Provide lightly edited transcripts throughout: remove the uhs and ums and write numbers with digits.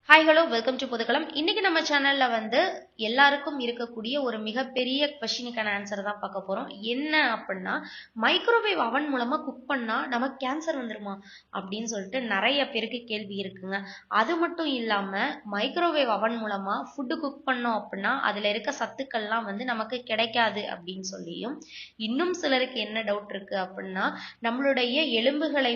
Hi hello welcome to Puthukalam. இன்னைக்கு நம்ம சேனல்ல எல்லாருக்கும் இருக்கக்கூடிய ஒரு மிகப்பெரிய கொஸ்டினுக்கான ஆன்சர் தான் பார்க்க போறோம். என்ன அப்படின்னா, மைக்ரோவேவ் அவன் மூலமா குக் பண்ணா நமக்கு கேன்சர் வந்துருமா அப்படின்னு சொல்லிட்டு நிறைய பேருக்கு கேள்வி இருக்குங்க. அது மட்டும் இல்லாம மைக்ரோவேவ் அவன் மூலமா ஃபுட்டு குக் பண்ணோம் அப்படின்னா அதுல இருக்க சத்துக்கள்லாம் நமக்கு கிடைக்காது அப்படின்னு சொல்லியும், இன்னும் சிலருக்கு என்ன டவுட் இருக்கு அப்படின்னா, நம்மளுடைய எலும்புகளை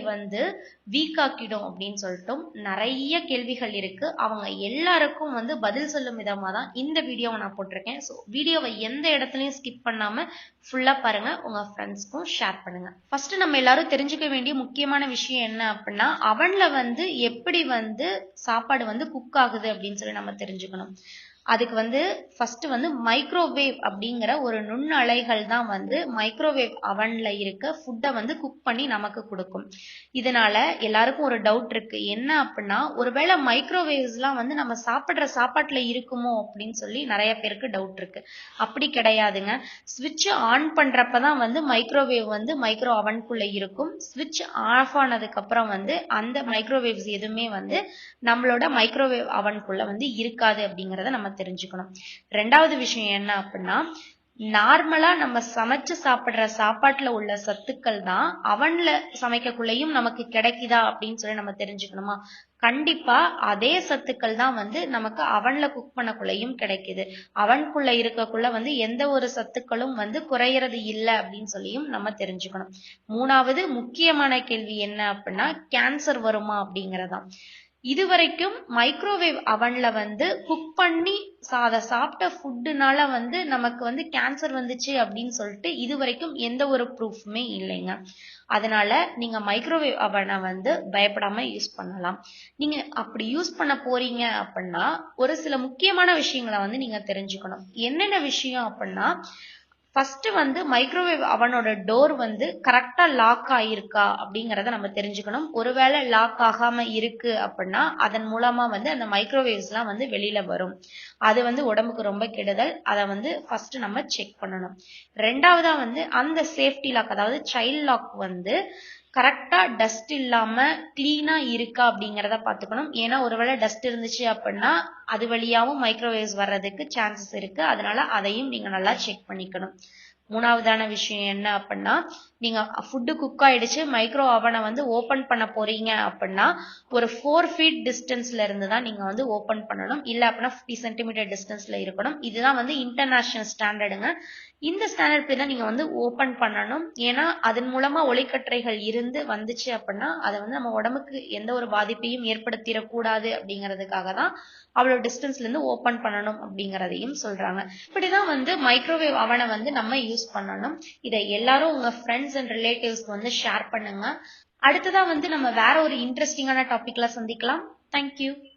வீக் ஆக்கிடும் அப்படின்னு சொல்லிட்டும் நிறைய கேள்விகள் இருக்கு. அவங்க எல்லாருக்கும் பதில் சொல்லும் விதமா தான் இந்த வீடியோவை நான் போட்டிருக்கேன். ஸோ வீடியோவை எந்த இடத்துலையும் ஸ்கிப் பண்ணாம ஃபுல்லா பாருங்க, உங்க ஃப்ரெண்ட்ஸ்க்கும் ஷேர் பண்ணுங்க. ஃபர்ஸ்ட் நம்ம எல்லாரும் தெரிஞ்சுக்க வேண்டிய முக்கியமான விஷயம் என்ன அப்படின்னா, அவன்ல எப்படி சாப்பாடு குக் ஆகுது அப்படின்னு சொல்லி நம்ம தெரிஞ்சுக்கணும். அதுக்கு ஃபர்ஸ்ட் மைக்ரோவேவ் அப்படிங்கிற ஒரு நுண்ணலைகள் தான் மைக்ரோவேவ் அவன்ல இருக்க ஃபுட்டை குக் பண்ணி நமக்கு கொடுக்கும். இதனால எல்லாருக்கும் ஒரு டவுட் இருக்கு. என்ன அப்படின்னா, ஒருவேளை மைக்ரோவேவ்ஸ்லாம் நம்ம சாப்பிடுற சாப்பாட்டுல இருக்குமோ அப்படின்னு சொல்லி நிறைய பேருக்கு டவுட் இருக்கு. அப்படி கிடையாதுங்க. ஸ்விட்ச் ஆன் பண்றப்பதான் மைக்ரோவேவ் மைக்ரோ அவனுக்குள்ள இருக்கும். ஸ்விட்ச் ஆஃப் ஆனதுக்கு அப்புறம் அந்த மைக்ரோவேவ்ஸ் எதுவுமே நம்மளோட மைக்ரோவேவ் அவனுக்குள்ள இருக்காது அப்படிங்கறத நம்ம தெரிஞ்சுக்கணும். ரெண்டாவது விஷயம் என்ன அப்படின்னா, நார்மலா நம்ம சமைச்சு சாப்பிடுற சாப்பாட்டுல உள்ள சத்துக்கள் தான் அவன்ல சமைக்கக்குள்ளேயும் நமக்கு கிடைக்குதா அப்படின்னு சொல்லி நம்ம தெரிஞ்சுக்கணுமா? கண்டிப்பா அதே சத்துக்கள் தான் நமக்கு அவன்ல குக் பண்ணக்குள்ளேயும் கிடைக்குது. அவனுக்குள்ள இருக்கக்குள்ள எந்த ஒரு சத்துக்களும் குறையறது இல்லை அப்படின்னு சொல்லியும் நம்ம தெரிஞ்சுக்கணும். மூணாவது முக்கியமான கேள்வி என்ன அப்படின்னா, கேன்சர் வருமா அப்படிங்கறதான். இதுவரைக்கும் மைக்ரோவேவ் அவன்ல குக் பண்ணி அதை சாப்பிட்ட ஃபுட்டுனால நமக்கு கேன்சர் வந்துச்சு அப்படின்னு சொல்லிட்டு இதுவரைக்கும் எந்த ஒரு ப்ரூஃப்மே இல்லைங்க. அதனால நீங்க மைக்ரோவேவ் அவனை பயப்படாம யூஸ் பண்ணலாம். நீங்க அப்படி யூஸ் பண்ண போறீங்க அப்படின்னா ஒரு சில முக்கியமான விஷயங்களை நீங்க தெரிஞ்சுக்கணும். என்னென்ன விஷயம் அப்படின்னா, ஃபர்ஸ்ட் மைக்ரோவேவ் அவனோட டோர் கரெக்டா லாக் ஆயிருக்கா அப்படிங்கறத நம்ம தெரிஞ்சுக்கணும். ஒருவேளை லாக் ஆகாம இருக்கு அப்படின்னா அதன் மூலமா அந்த மைக்ரோவேவ்ஸ் எல்லாம் வெளியில வரும். அது உடம்புக்கு ரொம்ப கெடுதல். அதை ஃபர்ஸ்ட் நம்ம செக் பண்ணணும். ரெண்டாவதா அந்த சேஃப்டி லாக், அதாவது சைல்ட் லாக் கரெக்டா டஸ்ட் இல்லாம கிளீனா இருக்கா அப்படிங்கறத பாத்துக்கணும். ஏன்னா ஒருவேளை டஸ்ட் இருந்துச்சு அப்படின்னா அது வழியாவும் மைக்ரோவேவ்ஸ் வர்றதுக்கு சான்சஸ் இருக்கு. அதனால அதையும் நீங்க நல்லா செக் பண்ணிக்கணும். மூணாவதான விஷயம் என்ன அப்படின்னா, நீங்க ஃபுட்டு குக் ஆயிடுச்சு, மைக்ரோ அவனை ஓபன் பண்ண போறீங்க அப்படின்னா ஒரு 4 feet டிஸ்டன்ஸ்ல இருந்து தான் நீங்க ஓபன் பண்ணணும். இல்ல அப்படின்னா 50 சென்டிமீட்டர் டிஸ்டன்ஸ்ல இருக்கணும். இதுதான் இன்டர்நேஷனல் ஸ்டாண்டர்டுங்க. இந்த ஸ்டாண்டர்ட் படி தான் நீங்க ஓபன் பண்ணணும். ஏன்னா அதன் மூலமா ஒளிக்கற்றைகள் இருந்து வந்துச்சு அப்படின்னா அதை நம்ம உடம்புக்கு எந்த ஒரு பாதிப்பையும் ஏற்படுத்திடக்கூடாது அப்படிங்கிறதுக்காக தான் அவ்வளவு டிஸ்டன்ஸ்ல இருந்து ஓபன் பண்ணணும் அப்படிங்கறதையும் சொல்றாங்க. இப்படிதான் மைக்ரோவேவ் அவனை நம்ம யூஸ் பண்ணணும். இதை எல்லாரும் உங்க ஃப்ரெண்ட்ஸ் அண்ட் ரிலேட்டிவ்ஸ்க்கு ஷேர் பண்ணுங்க. அடுத்ததா நம்ம வேற ஒரு இன்ட்ரெஸ்டிங்கான டாபிக்ல சந்திக்கலாம். தேங்க்யூ.